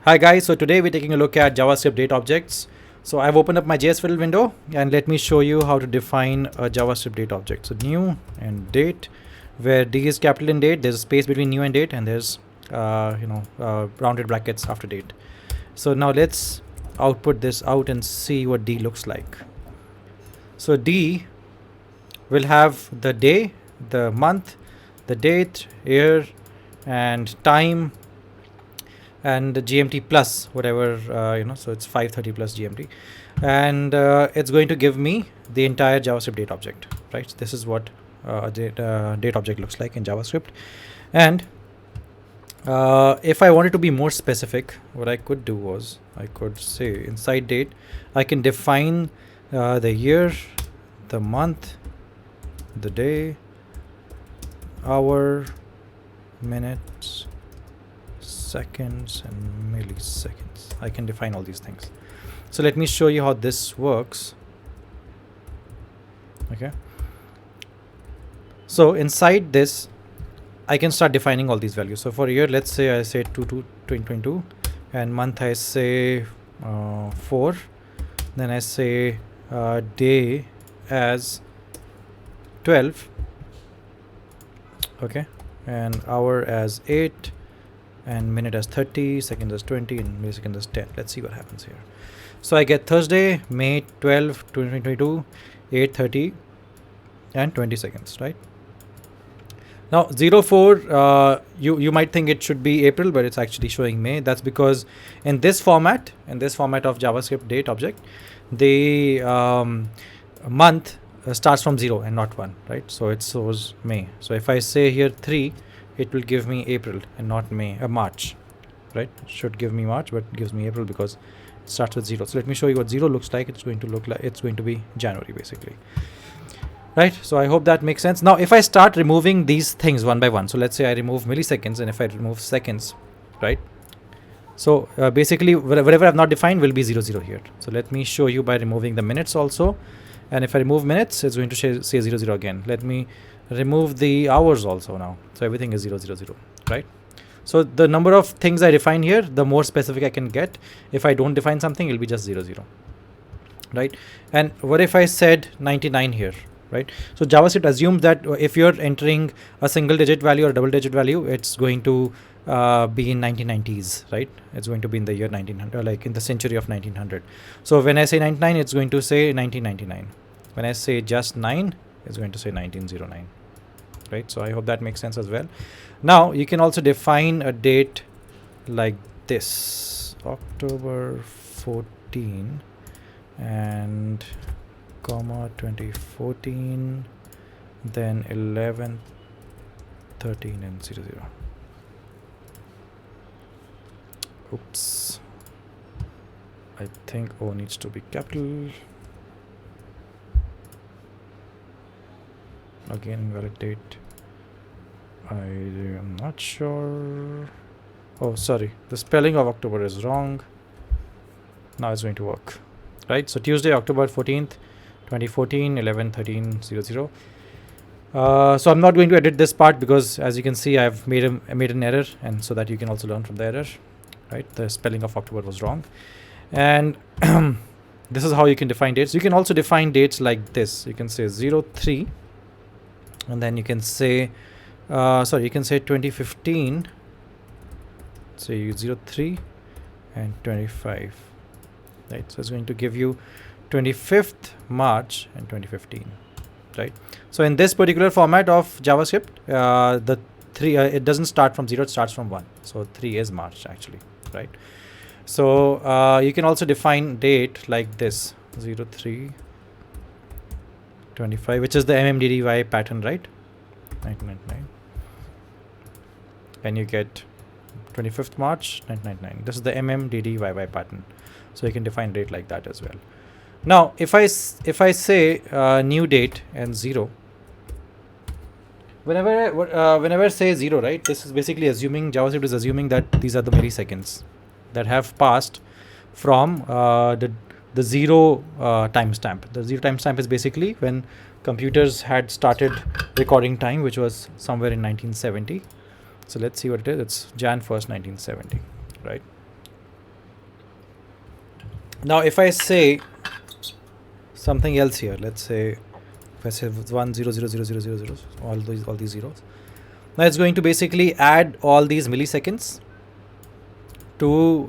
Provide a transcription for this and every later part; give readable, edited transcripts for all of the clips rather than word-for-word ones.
Hi guys, so today we're taking a look at JavaScript date objects. So I've opened up my JS Fiddle window and let me show you how to define a JavaScript date object. So new and date, where D is capital in date, there's a space between new and date, and there's rounded brackets after date. So now let's output this out and see what D looks like. So D will have the day, the month, the date, year, and time, and the GMT plus whatever, so it's 5:30 plus GMT, and it's going to give me the entire JavaScript date object, right? This is what a date object looks like in JavaScript. And if I wanted to be more specific, what I could do was I could say inside date, I can define the year, the month, the day, hour, minutes, seconds, and milliseconds. I can define all these things. So let me show you how this works. Okay. So inside this, I can start defining all these values. So for year, let's say I say 2022, and month I say 4. Then I say day as 12. Okay, and hour as 8. And minute as 30, second as 20, and millisecond as 10. Let's see what happens here. So I get Thursday, May 12, 2022, 8:30, and 20 seconds, right? Now 04, you might think it should be April, but it's actually showing May. That's because in this format of JavaScript date object, the month starts from 0 and not 1, right? So it shows May. So if I say here 3, it will give me April and not March, right? It should give me March, but it gives me April because it starts with 0. So let me show you what 0 looks like. It's going to be January basically, right? So I hope that makes sense. Now if I start removing these things one by one, so let's say I remove milliseconds, and if I remove seconds, right? So basically whatever I've not defined will be 00 here. So let me show you by removing the minutes also, and if I remove minutes, it's going to say 00 again. Let me remove the hours also now, so everything is 000, right? So the number of things I define here, the more specific I can get. If I don't define something, it'll be just 00, right? And what if I said 99 here, right? So JavaScript assumes that if you're entering a single digit value or a double digit value, it's going to be in 1990s, right? It's going to be in the year 1900, like in the century of 1900. So when I say 99, it's going to say 1999. When I say just 9, it's going to say 1909, right? So I hope that makes sense as well. Now you can also define a date like this: October 14 and comma 2014, then 11, 13, and 00. Oops, I think O needs to be capital. Again, invalid date. I am not sure. Oh, sorry, the spelling of October is wrong. Now it's going to work, right? So Tuesday, October 14th, 2014, 11, 13, 00. So I'm not going to edit this part because, as you can see, I've made an error, and so that you can also learn from the error, right? The spelling of October was wrong, and this is how you can define dates. You can also define dates like this. You can say 03. And then you can say, you can say 2015, say 03 and 25, right? So it's going to give you 25th March and 2015, right? So in this particular format of JavaScript, the 3, it doesn't start from 0, it starts from 1. So 3 is March actually, right? So you can also define date like this: 03, 25, which is the MMDDY pattern, right? 1999, and you get 25th March 1999. This is the MMDDYY pattern, so you can define date like that as well. Now if I say new date and 0, whenever I say 0, right, this is basically assuming, JavaScript is assuming that these are the milliseconds that have passed from the 0 timestamp. The 0 timestamp is basically when computers had started recording time, which was somewhere in 1970. So let's see what it is. It's Jan 1st, 1970, right? Now if I say something else here, let's say if I say 1 0 0 0 0 0 0, all these zeros, now it's going to basically add all these milliseconds to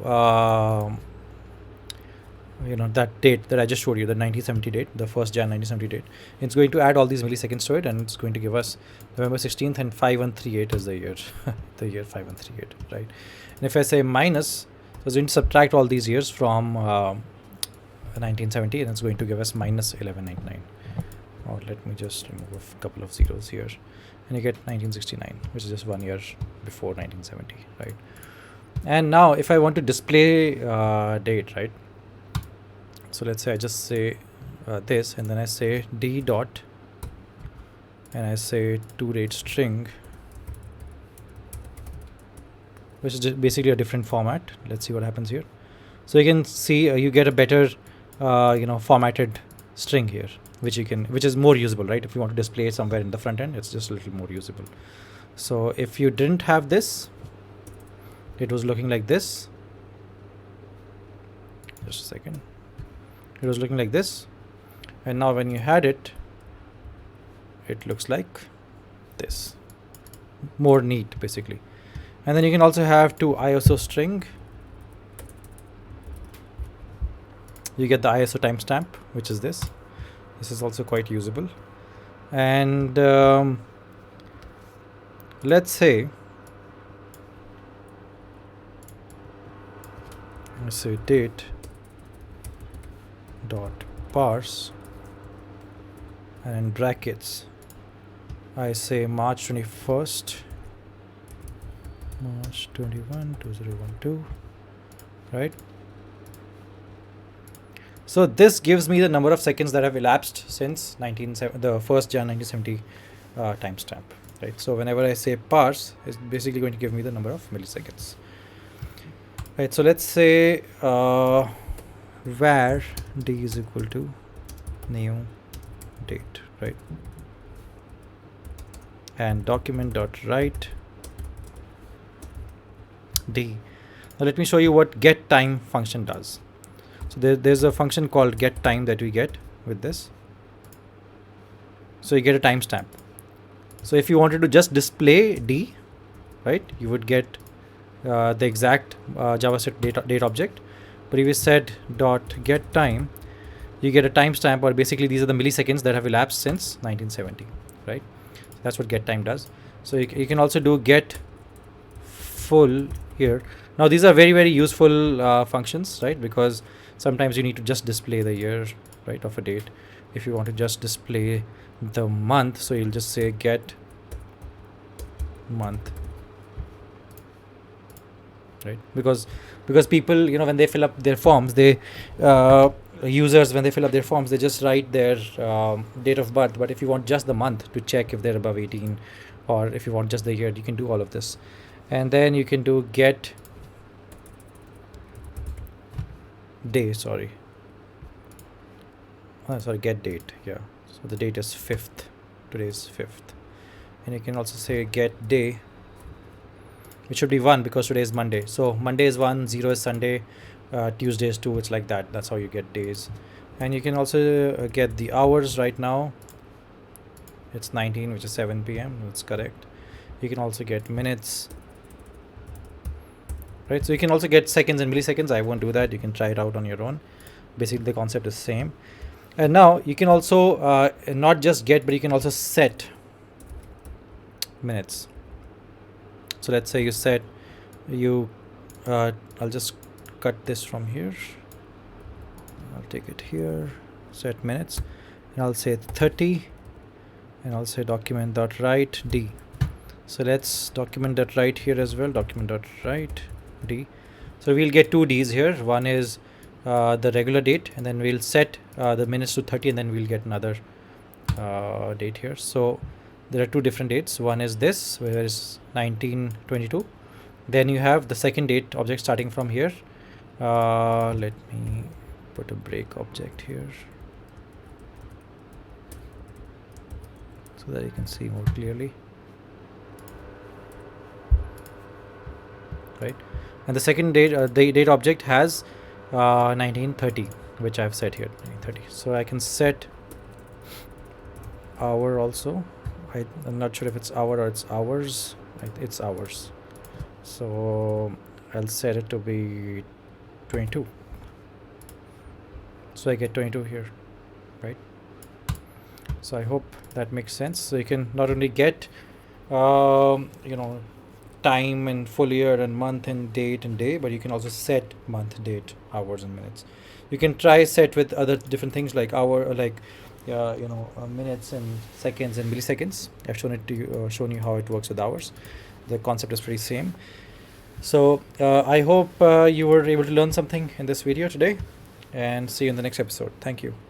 that date that I just showed you, the 1970 date, the 1st Jan 1970 date. It's going to add all these milliseconds to it, and it's going to give us November 16th, and 5138 is the year, the year 5138, right? And if I say minus, so it's going to subtract all these years from 1970, and it's going to give us minus 1199. Or let me just remove a couple of zeros here, and you get 1969, which is just 1 year before 1970, right? And now if I want to display date, right? So let's say I just say this, and then I say d dot, and I say to-date string, which is just basically a different format. Let's see what happens here. So you can see you get a better formatted string here, which is more usable, right? If you want to display it somewhere in the front end, it's just a little more usable. So if you didn't have this, it was looking like this. Just a second. It was looking like this, and now when you had it, it looks like this. More neat, basically. And then you can also have to ISO string. You get the ISO timestamp, which is this. This is also quite usable. And let's say date dot parse, and in brackets I say March 21st, March 21, 2012, right? So this gives me the number of seconds that have elapsed since the 1st Jan 1970 timestamp, right? So whenever I say parse, it's basically going to give me the number of milliseconds, right? So let's say var d is equal to new date, right? And document dot write d. Now let me show you what get time function does. So there's a function called get time that we get with this. So you get a timestamp. So if you wanted to just display d, right, you would get the exact JavaScript date object. But if you said dot get time, you get a timestamp, or basically these are the milliseconds that have elapsed since 1970, right? That's what get time does. So you can also do get full here. Now these are very, very useful functions, right? Because sometimes you need to just display the year, right, of a date. If you want to just display the month, so you'll just say get month, right? Because people, when they fill up their forms, users, when they fill up their forms, they just write their date of birth. But if you want just the month to check if they're above 18, or if you want just the year, you can do all of this. And then you can do get day, get date. Yeah, so the date is 5th. Today is 5th. And you can also say get day, which should be 1 because today is Monday. So Monday is 1, 0 is Sunday, Tuesday is 2. It's like that. That's how you get days. And you can also get the hours. Right now it's 19, which is 7 p.m. That's correct. You can also get minutes, right? So you can also get seconds and milliseconds. I won't do that. You can try it out on your own. Basically the concept is same. And now you can also not just get, but you can also set minutes. So let's say you set I'll just cut this from here. I'll take it here, set minutes, and I'll say 30, and I'll say document.write d. So let's document.write here as well, document.write d. So we'll get 2 d's here. One is the regular date, and then we'll set the minutes to 30, and then we'll get another date here. So there are 2 different dates. One is this, where is 1922. Then you have the second date object starting from here. Let me put a break object here so that you can see more clearly, right? And the second date, the date object has 1930, which I've set here 1930. So I can set hour also. I'm not sure if it's hour or it's hours. It's hours. So I'll set it to be 22. So I get 22 here, right? So I hope that makes sense. So you can not only get time and full year and month and date and day, but you can also set month, date, hours and minutes. You can try set with other different things like hour or like minutes and seconds and milliseconds. I've shown it to you, shown you how it works with hours. The concept is pretty same. So I hope you were able to learn something in this video today, and see you in the next episode. Thank you.